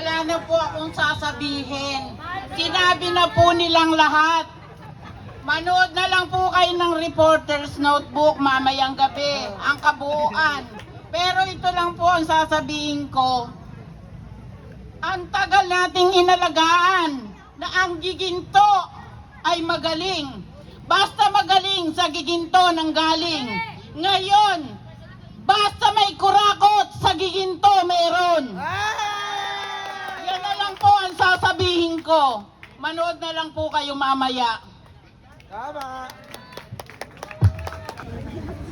Wala na po akong sasabihin. Sinabi na po nilang lahat. Manood na lang po kayo ng Reporter's Notebook mamayang gabi, ang kabuuan. Pero ito lang po ang sasabihin ko. Ang tagal nating inalagaan na ang giginto ay magaling. Basta magaling sa giginto nang galing. Ngayon, basta may kurakot sa giginto meron. Yan na lang po ang sasabihin ko. Manood na lang po kayo mamaya. Tama.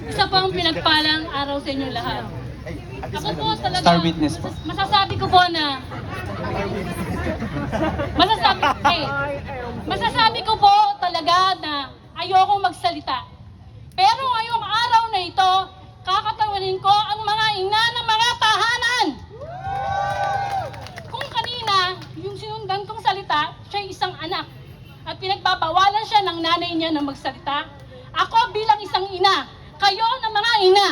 Isa po ang pinagpalang araw sa inyo lahat. Ako po talaga, Star witness po. masasabi ko po na, masasabi ko po talaga na ayokong magsalita. Pero ngayong araw na ito, kakatawanin ko ang mga ina ng mga tahanan. Kung kanina, yung sinundan kong salita, siya isang anak. At pinagbabawalan siya ng nanay niya na magsalita. Ako bilang isang ina, kayo na mga ina,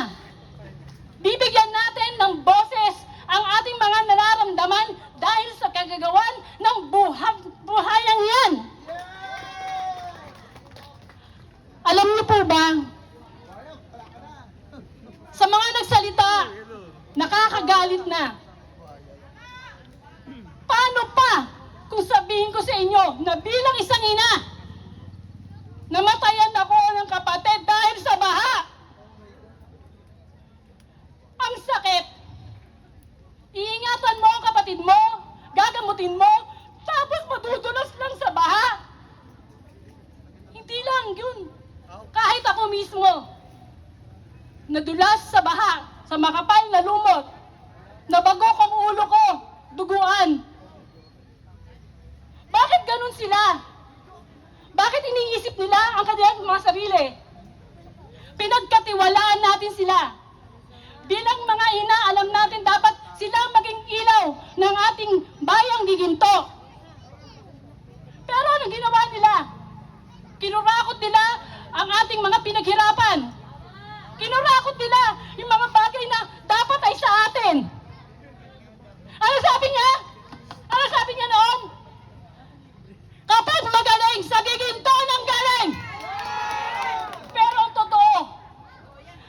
bibigyan natin ng boses ang ating mga nararamdaman dahil sa kagagawan ng buhayan yan. Alam niyo po ba, sa mga nagsalita, nakakagalit na. Paano pa kung sabihin ko sa inyo na bilang isang ina, namatayan ako ng kapatid dahil sa baha? Ang sakit. Iingatan mo ang kapatid mo, gagamutin mo, tapos madudulas lang sa baha. Hindi lang yun. Kahit ako mismo, nadulas sa baha, sa makapal na lumot, nabagok ang ulo ko, duguan. Bakit ganun sila? Bakit iniisip nila ang kanilang mga sarili? Pinagkatiwalaan natin sila. Bilang mga ina, alam natin dapat sila maging ilaw ng ating bayang giginto. Pero ano ginawa nila? Kinurakot nila ang ating mga pinaghirapan. Kinurakot nila yung mga bagay na dapat ay sa atin. Ano sabi niya? Ano sabi niya noon? Kapag magaling, sa giginto nang galing. Pero ang totoo,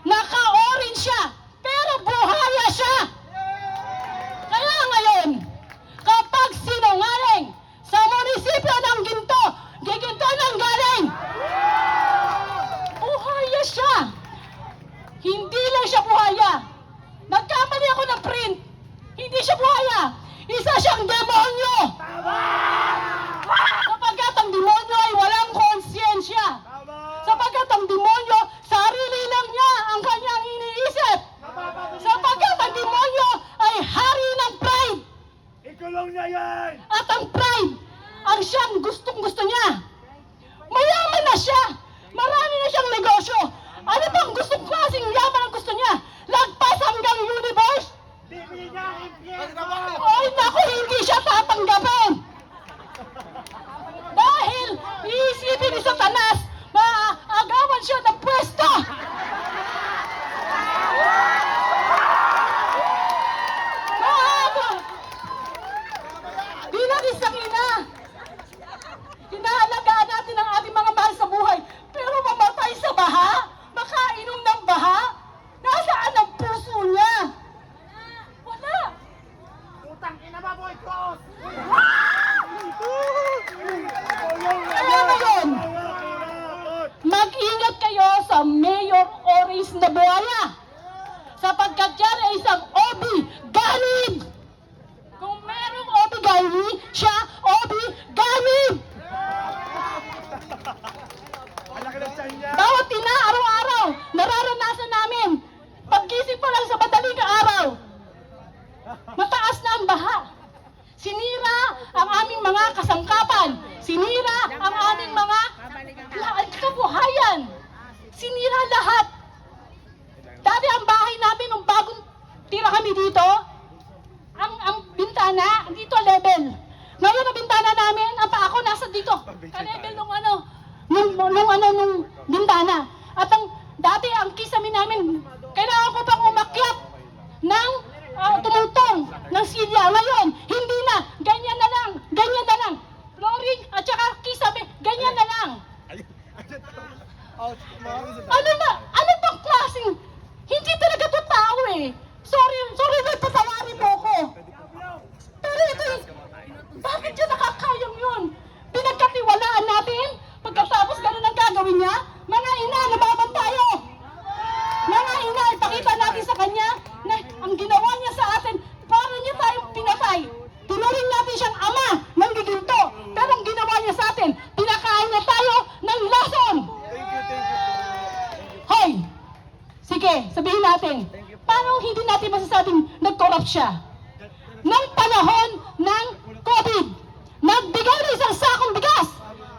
naka-orange siya, pero buhaya siya. Kaya ngayon, kapag sinungaling sa munisipyo ng Ginto, giginto nang galing. Buhaya siya. Hindi lang siya buhaya. Nagkamali ako ng print. Hindi siya buhaya. Isa siyang demonyo. Sapagkat ang demonyo ay walang konsyensya. Sapagkat ang demonyo, sarili lang niya ang kanyang iniisip. Sapagkat ang demonyo ay hari ng pride. Ikulong niya yan! At ang pride, ang siyang gustong-gusto niya. Mayaman na siya. Marami na siyang negosyo. Ano bang gustong klaseng yaman ang gusto niya? Lagpas hanggang universe? Bibi niya ang impyerno! Ay, naku, hindi siya tatanggapin. Dahil iisipin ni Satanas, maaagawan siya ng pwesto. Bilang isang ina, inaalagaan natin ang ating mga mahal sa buhay, pero mamatay sa baha, makainom ng baha, nasaan ang puso niya? Wala. Utang ina mo, boy cross! Kaya ngayon, mag-ingat kayo sa Mayor Orange na buhaya, sapagkat yan ay isang obi ganib. Kung merong obi ganib, siya obi ganib. Ang laki ng tiyan niya! Bawat ina, araw-araw, nararanasan namin. Paggising pa lang sa madaling araw, mataas na ang baha. Sinira ang aming mga kasangkapan. Sinira ang aming mga kabuhayan. Sinira lahat. Dati ang bahay namin, nung bagong tira kami dito, ang bintana, dito level. Ngayon ang bintana namin, ang paa ko nasa dito. Ka-level nung bintana. At dati ang kisame namin, kailangan ko pang umakyat ng tumutong ng silya. Ngayon, hindi na. ng panahon ng COVID. Nagbigay ng isang sakong bigas,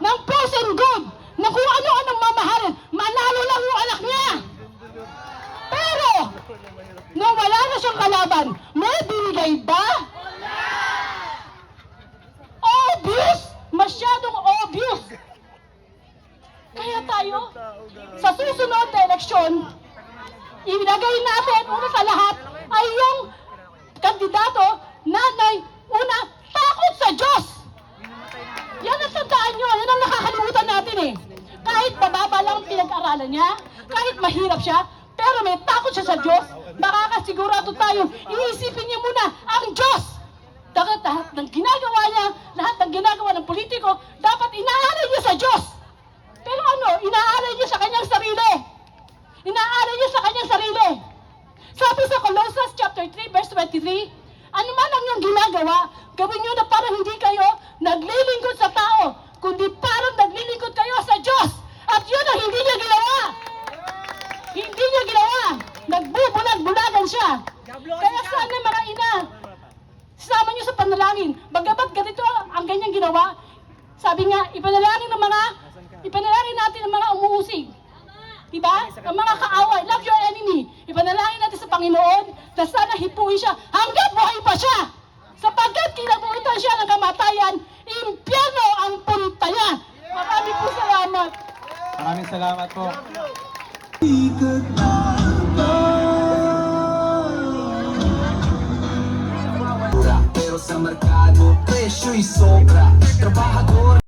ng frozen good, na kung ano-anong mamahalin. Manalo lang yung anak niya. Pero, nung wala na siyang kalaban, may binigay ba? Obvious! Masyadong obvious! Kaya tayo, sa susunod na eleksyon, ilagay natin, una sa lahat, ay yung kandidato na una, takot sa Diyos! Yan ang tandaan nyo, yan ang nakakalimutan natin eh. Kahit mababa lang ang pinag-aralan niya, kahit mahirap siya, pero may takot siya sa Diyos, makakasigurado tayo, iisipin niya muna ang Diyos! Lahat ng ginagawa niya, lahat ng ginagawa ng politiko, dapat inaaral niya sa Diyos! Pero ano, inaaral niya sa kanyang sarili! Inaaral niya sa kanyang sarili! Sabi sa Colossians chapter 3 verse 23, ano man ang iyong ginagawa, gawin niyo na parang hindi kayo naglilingkod sa tao, kundi parang naglilingkod kayo sa Diyos. At yun ang hindi niya ginawa. Hindi niya ginawa. Nagbubulag-bulagan siya. Kaya sana mga ina, sama niyo sa panalangin. Bagamat ganito ang ganyang ginawa, sabi nga, ipanalangin natin ang mga umuusig. Diba? Ang mga kaaway, love your enemy. Ipanalangin natin sa Panginoon na sana hipuin siya hanggang buhay pa siya. Sapagkat kinabuhitan siya ng kamatayan, impyerno ang punta niya. Maraming po salamat. Maraming salamat po. Pero sa merkado, presyo'y sobra. Trabahador